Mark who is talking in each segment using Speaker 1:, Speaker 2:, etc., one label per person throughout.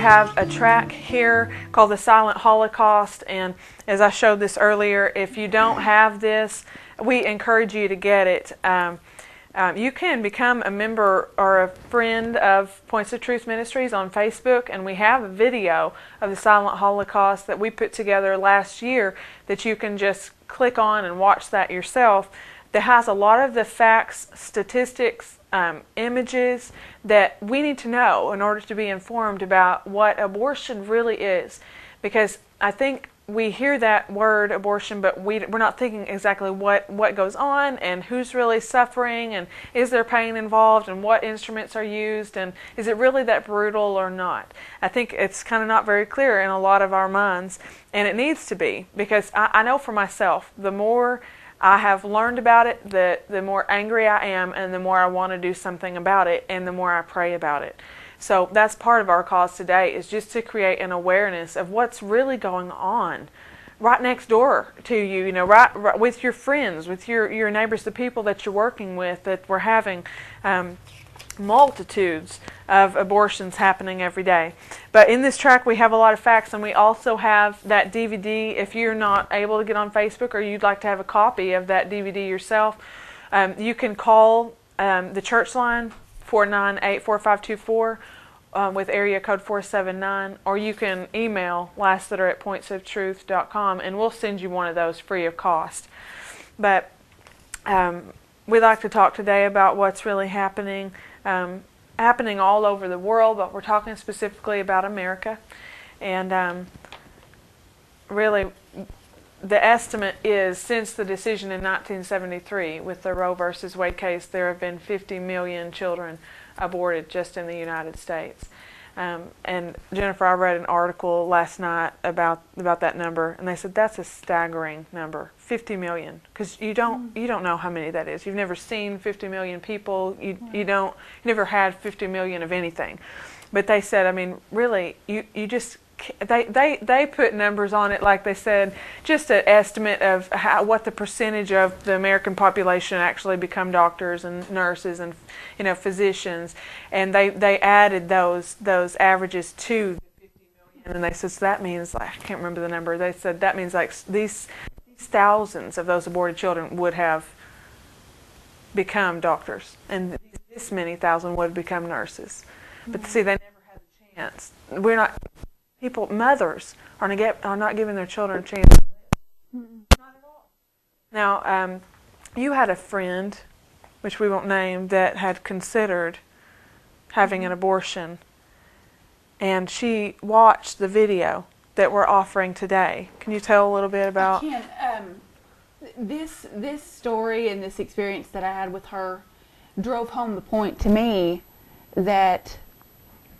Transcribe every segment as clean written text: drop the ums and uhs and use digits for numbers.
Speaker 1: have a track here called The Silent Holocaust, and as I showed this earlier, if you don't have this, we encourage you to get it. You can become a member or a friend of Points of Truth Ministries on Facebook, and we have a video of the Silent Holocaust that we put together last year that you can just click on and watch that yourself. That has a lot of the facts, statistics, images that we need to know in order to be informed about what abortion really is. Because I think we hear that word abortion, but we're not thinking exactly what goes on and who's really suffering and is there pain involved and what instruments are used and is it really that brutal or not. I think it's kind of not very clear in a lot of our minds, and it needs to be, because I know for myself, the more I have learned about it, the more angry I am and the more I want to do something about it and the more I pray about it. So that's part of our cause today, is just to create an awareness of what's really going on right next door to you, right with your friends, with your neighbors, the people that you're working with, that we're having multitudes of abortions happening every day. But in this track we have a lot of facts, and we also have that DVD. If you're not able to get on Facebook or you'd like to have a copy of that DVD yourself, you can call the church line 498-4524 with area code 479, or you can email lastletter@pointsoftruth.com and we'll send you one of those free of cost. But we'd like to talk today about what's really happening all over the world, but we're talking specifically about America. And really, the estimate is, since the decision in 1973 with the Roe versus Wade case, there have been 50 million children aborted just in the United States. And Jennifer, I read an article last night about that number, and they said that's a staggering number, 50 million, because you don't know how many that is. You've never seen 50 million people. You never had 50 million of anything. But they said, I mean, really, you just. They put numbers on it, like they said, just an estimate of what the percentage of the American population actually become doctors and nurses and physicians, and they added those averages to the 50 million, and they said, so that means, I can't remember the number, they said that means like these thousands of those aborted children would have become doctors, and this many thousand would become nurses. But see, they never had a chance. Mothers are not giving their children a chance to live. Not at all. Now, you had a friend, which we won't name, that had considered having an abortion, and she watched the video that we're offering today. Can you tell a little bit about?
Speaker 2: I can. This story and this experience that I had with her drove home the point to me that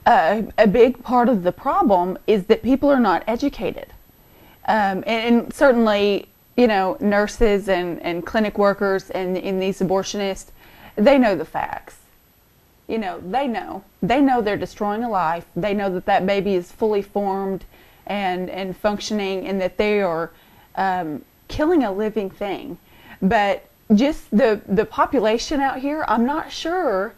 Speaker 2: a big part of the problem is that people are not educated. And certainly, nurses and clinic workers and these abortionists, they know the facts. They know they're destroying a life. They know that baby is fully formed and functioning, and that they are killing a living thing. But just the population out here, I'm not sure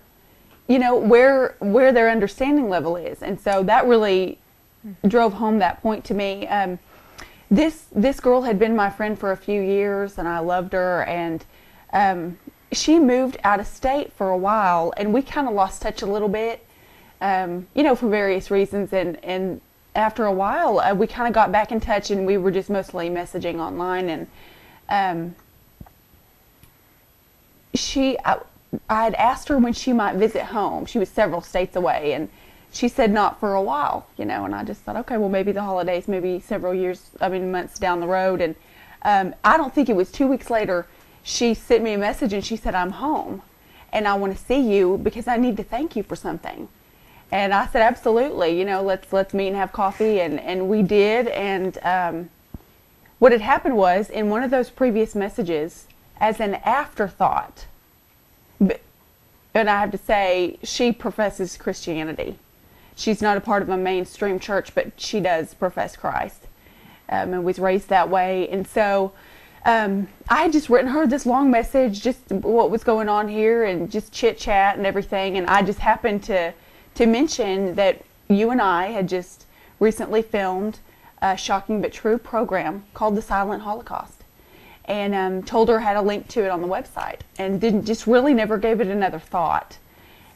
Speaker 2: where their understanding level is. And so that really drove home that point to me. This girl had been my friend for a few years, and I loved her, and she moved out of state for a while, and we kind of lost touch a little bit, for various reasons, and after a while we kind of got back in touch, and we were just mostly messaging online, and I had asked her when she might visit home. She was several states away, and she said not for a while, and I just thought, okay, well, maybe the holidays, maybe several months down the road. And I don't think it was 2 weeks later, she sent me a message and she said, I'm home and I want to see you because I need to thank you for something. And I said, absolutely, let's meet and have coffee. And we did. And what had happened was, in one of those previous messages, as an afterthought, and I have to say, she professes Christianity. She's not a part of a mainstream church, but she does profess Christ, and was raised that way. And so I had just written her this long message, just what was going on here, and just chit chat and everything. And I just happened to mention that you and I had just recently filmed a shocking but true program called The Silent Holocaust, and told her how to link to it on the website, and just really never gave it another thought.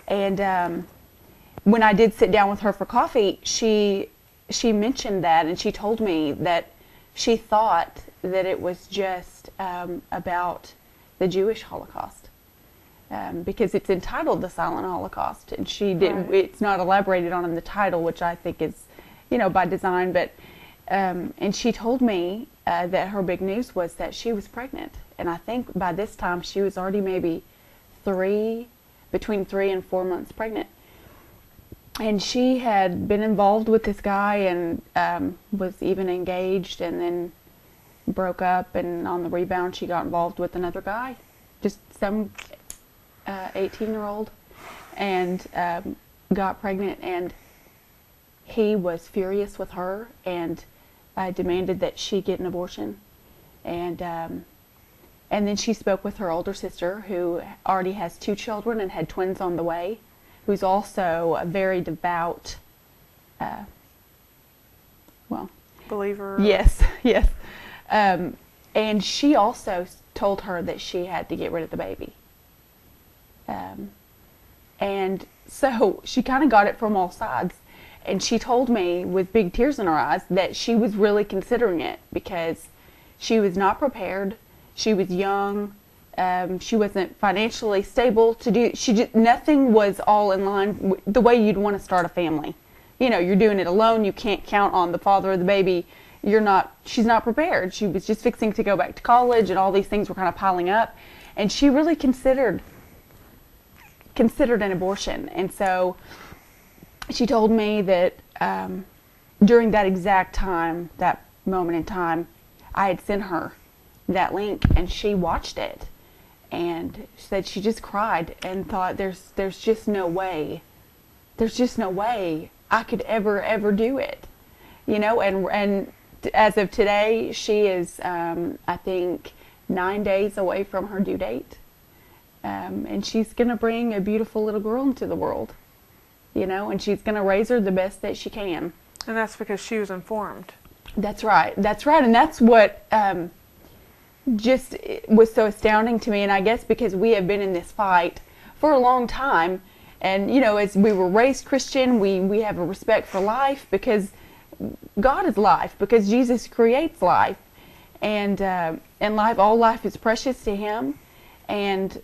Speaker 2: And when I did sit down with her for coffee, she mentioned that, and she told me that she thought that it was just about the Jewish Holocaust, because it's entitled The Silent Holocaust, and she didn't.
Speaker 1: Right.
Speaker 2: It's not elaborated on in the title, which I think is, by design. But and she told me that her big news was that she was pregnant, and I think by this time she was already maybe between 3 and 4 months pregnant. And she had been involved with this guy, and was even engaged, and then broke up, and on the rebound she got involved with another guy, just some 18-year-old, and got pregnant, and he was furious with her and demanded that she get an abortion. And then she spoke with her older sister, who already has 2 children and had twins on the way, who's also a very devout,
Speaker 1: believer.
Speaker 2: Yes, yes. And she also told her that she had to get rid of the baby. And so she kind of got it from all sides. And she told me with big tears in her eyes that she was really considering it because she was not prepared. She was young. She wasn't financially stable to do. Nothing was all in line the way you'd want to start a family. You're doing it alone. You can't count on the father of the baby. She's not prepared. She was just fixing to go back to college, and all these things were kind of piling up. And she really considered an abortion. And so she told me that during that exact time, that moment in time, I had sent her that link, and she watched it, and said she just cried and thought, there's just no way I could ever do it, and as of today, she is I think 9 days away from her due date, and she's gonna bring a beautiful little girl into the world, and she's gonna raise her the best that she can.
Speaker 1: And that's because she was informed.
Speaker 2: That's right, and that's what just was so astounding to me. And I guess because we have been in this fight for a long time, and as we were raised Christian, we have a respect for life because God is life, because Jesus creates life, and all life is precious to Him, and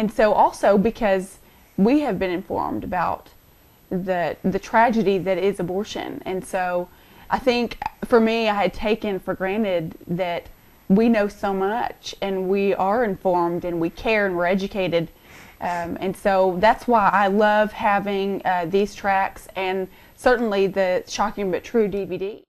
Speaker 2: so also because we have been informed about the tragedy that is abortion. And so I think for me, I had taken for granted that we know so much, and we are informed, and we care, and we're educated. And so that's why I love having these tracks, and certainly the Shocking But True DVD.